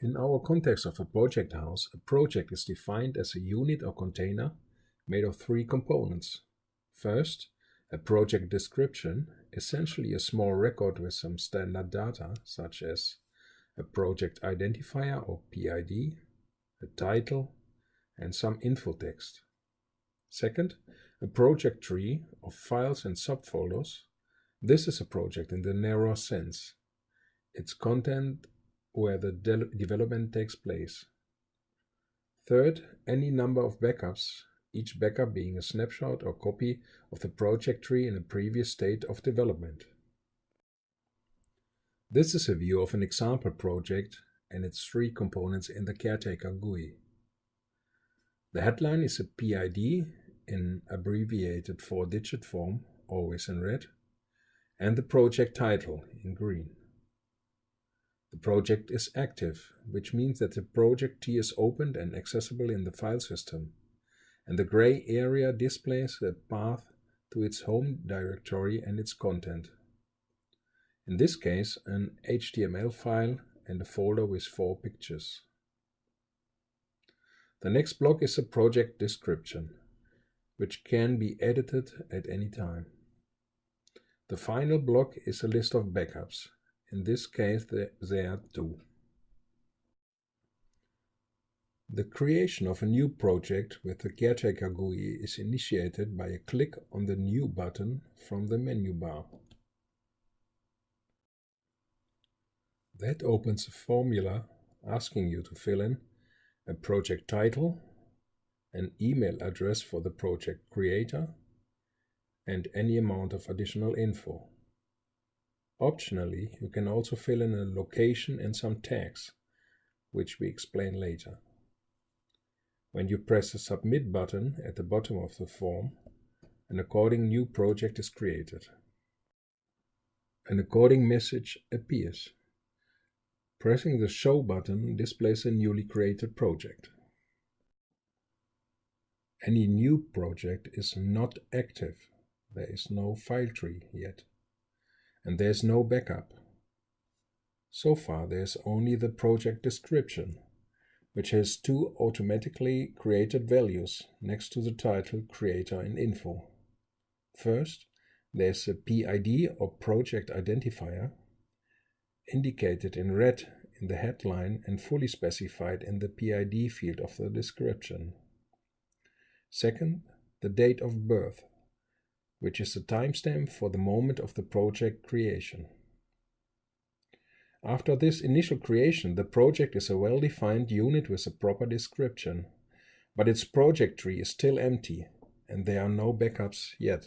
In our context of a project house, a project is defined as a unit or container made of three components. First, a project description, essentially a small record with some standard data, such as a project identifier or PID, a title, and some info text. Second, a project tree of files and subfolders. This is a project in the narrow sense. Its content where the development takes place. Third, any number of backups, each backup being a snapshot or copy of the project tree in a previous state of development. This is a view of an example project and its three components in the Caretaker GUI. The headline is a PID in abbreviated 4-digit form, always in red, and the project title in green. The project is active, which means that the project T is opened and accessible in the file system, and the gray area displays the path to its home directory and its content. In this case, an HTML file and a folder with 4 pictures. The next block is a project description, which can be edited at any time. The final block is a list of backups. In this case, there are 2. The creation of a new project with the Caretaker GUI is initiated by a click on the New button from the menu bar. That opens a formula asking you to fill in a project title, an email address for the project creator, and any amount of additional info. Optionally, you can also fill in a location and some tags, which we explain later. When you press the Submit button at the bottom of the form, an according new project is created. An according message appears. Pressing the Show button displays a newly created project. Any new project is not active. There is no file tree yet. And there is no backup. So far there is only the project description, which has 2 automatically created values next to the title, creator, and info. First, there is a PID or project identifier, indicated in red in the headline and fully specified in the PID field of the description. Second, the date of birth, which is the timestamp for the moment of the project creation. After this initial creation, the project is a well-defined unit with a proper description, but its project tree is still empty, and there are no backups yet.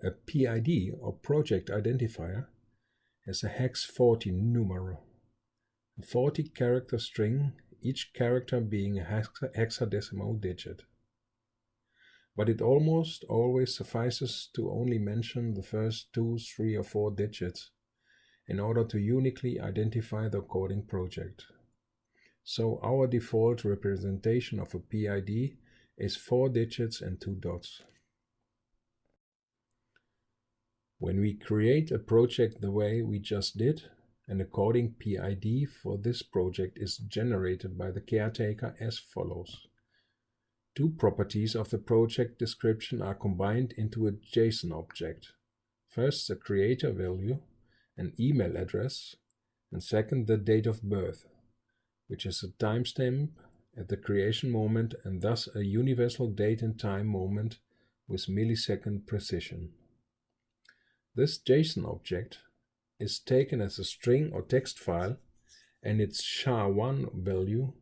A PID or project identifier has a hex 40 numeral, a 40-character string, each character being a hexadecimal digit. But it almost always suffices to only mention the first 2, 3, or 4 digits in order to uniquely identify the according project. So our default representation of a PID is 4 digits and 2 dots. When we create a project the way we just did, an according PID for this project is generated by the caretaker as follows. 2 properties of the project description are combined into a JSON object. First, the creator value, an email address, and second, the date of birth, which is a timestamp at the creation moment and thus a universal date and time moment with millisecond precision. This JSON object is taken as a string or text file, and its SHA-1 value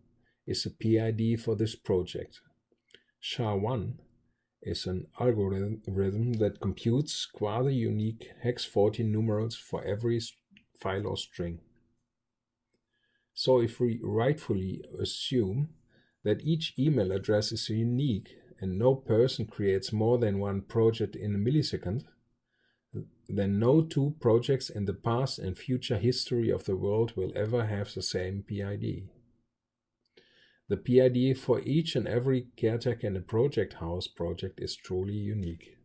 is a PID for this project. SHA-1 is an algorithm that computes quasi-unique hex 40 numerals for every file or string. So if we rightfully assume that each email address is unique and no person creates more than 1 project in a millisecond, then no 2 projects in the past and future history of the world will ever have the same PID. The PID for each and every caretaker in a project house project is truly unique.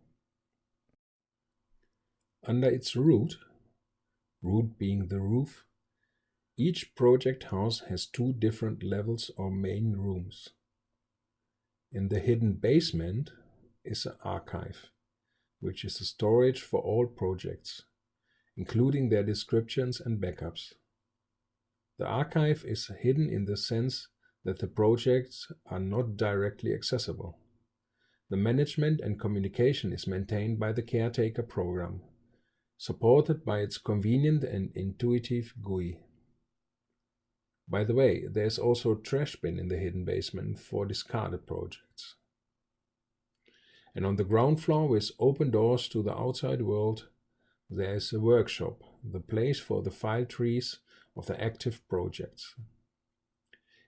Under its root being the roof, Each project house has two different levels or main rooms. In the hidden basement is an archive, which is a storage for all projects, including their descriptions and backups. The archive is hidden in the sense that the projects are not directly accessible. The management and communication is maintained by the Caretaker program, supported by its convenient and intuitive GUI. By the way, there is also a trash bin in the hidden basement for discarded projects. And on the ground floor, with open doors to the outside world, there is a workshop, the place for the file trees of the active projects.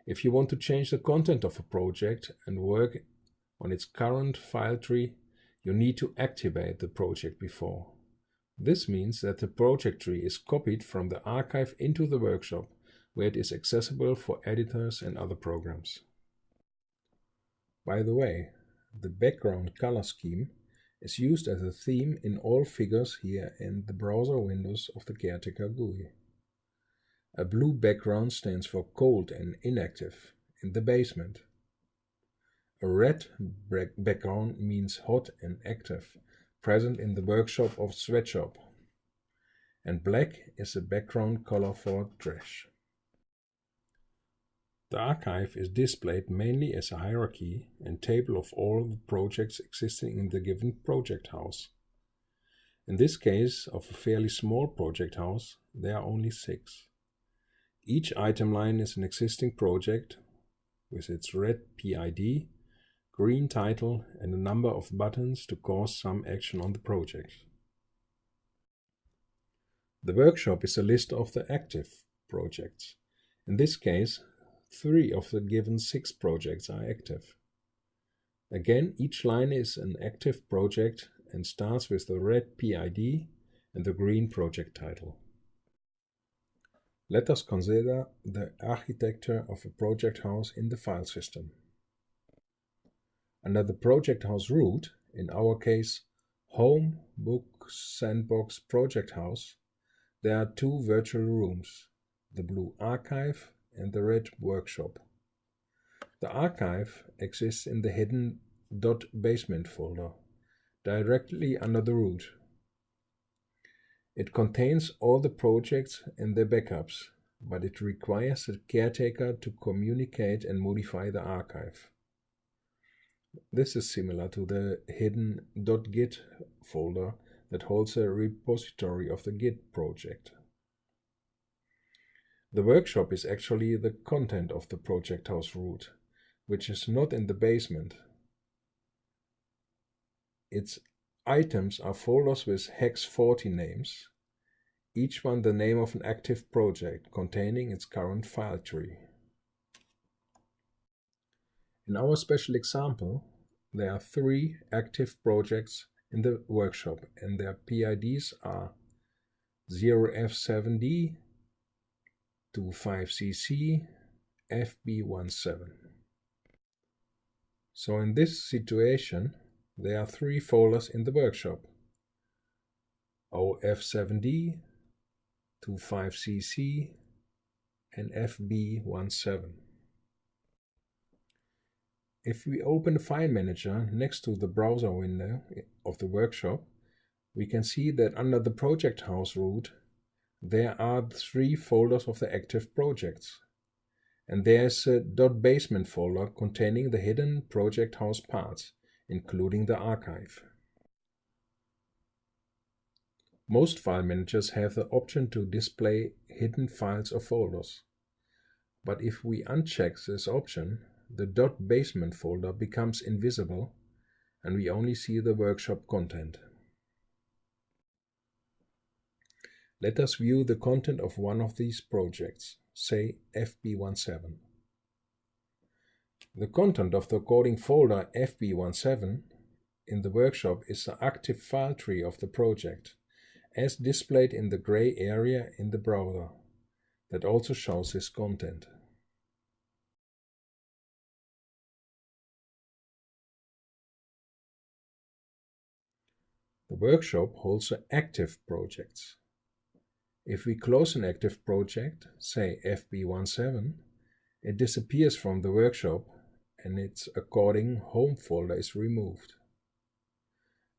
If you want to change the content of a project and work on its current file tree, you need to activate the project before. This means that the project tree is copied from the archive into the workshop, where it is accessible for editors and other programs. By the way, the background color scheme is used as a theme in all figures here in the browser windows of the Caretaker GUI. A blue background stands for cold and inactive in the basement. A red background means hot and active, present in the workshop of Sweatshop. And black is a background color for trash. The archive is displayed mainly as a hierarchy and table of all the projects existing in the given project house. In this case of a fairly small project house, there are only 6. Each item line is an existing project with its red PID, green title, and a number of buttons to cause some action on the project. The workshop is a list of the active projects. In this case, 3 of the given 6 projects are active. Again, each line is an active project and starts with the red PID and the green project title. Let us consider the architecture of a project house in the file system. Under the project house root, in our case Home, Book, Sandbox, Project House, there are 2 virtual rooms, the blue archive and the red workshop. The archive exists in the hidden .basement folder, directly under the root. It contains all the projects and their backups, but it requires the caretaker to communicate and modify the archive. This is similar to the hidden .git folder that holds a repository of the Git project. The workshop is actually the content of the project house root, which is not in the basement. Its items are folders with hex 40 names, each one the name of an active project containing its current file tree. In our special example, there are 3 active projects in the workshop and their PIDs are 0F7D, 25CC, FB17. So in this situation, there are 3 folders in the workshop: OF7D, 25CC, and FB17. If we open the file manager next to the browser window of the workshop, we can see that under the project house root, there are 3 folders of the active projects. And there's a .basement folder containing the hidden project house parts, including the archive. Most file managers have the option to display hidden files or folders. But if we uncheck this option, the .basement folder becomes invisible and we only see the workshop content. Let us view the content of one of these projects, say FB17. The content of the coding folder FB17 in the workshop is the active file tree of the project, as displayed in the gray area in the browser, that also shows this content. The workshop holds the active projects. If we close an active project, say FB17, it disappears from the workshop and its according home folder is removed.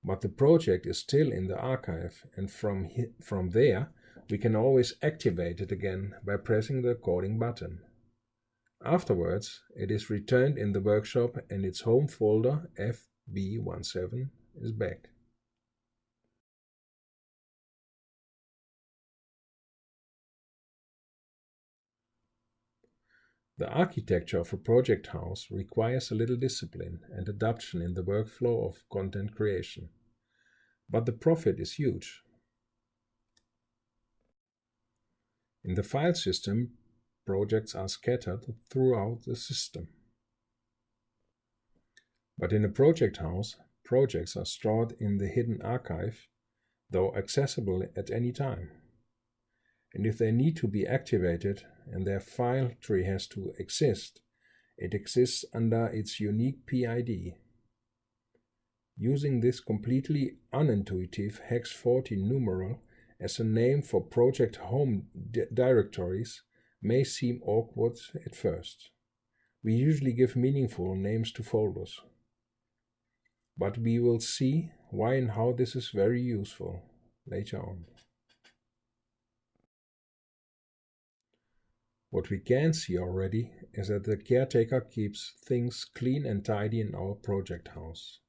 But the project is still in the archive, and from there we can always activate it again by pressing the according button. Afterwards, it is returned in the workshop and its home folder FB17 is back. The architecture of a project house requires a little discipline and adaptation in the workflow of content creation, but the profit is huge. In the file system, projects are scattered throughout the system. But in a project house, projects are stored in the hidden archive, though accessible at any time. And if they need to be activated and their file tree has to exist, it exists under its unique PID. Using this completely unintuitive hex40 numeral as a name for project home directories may seem awkward at first. We usually give meaningful names to folders. But we will see why and how this is very useful later on. What we can see already is that the caretaker keeps things clean and tidy in our project house.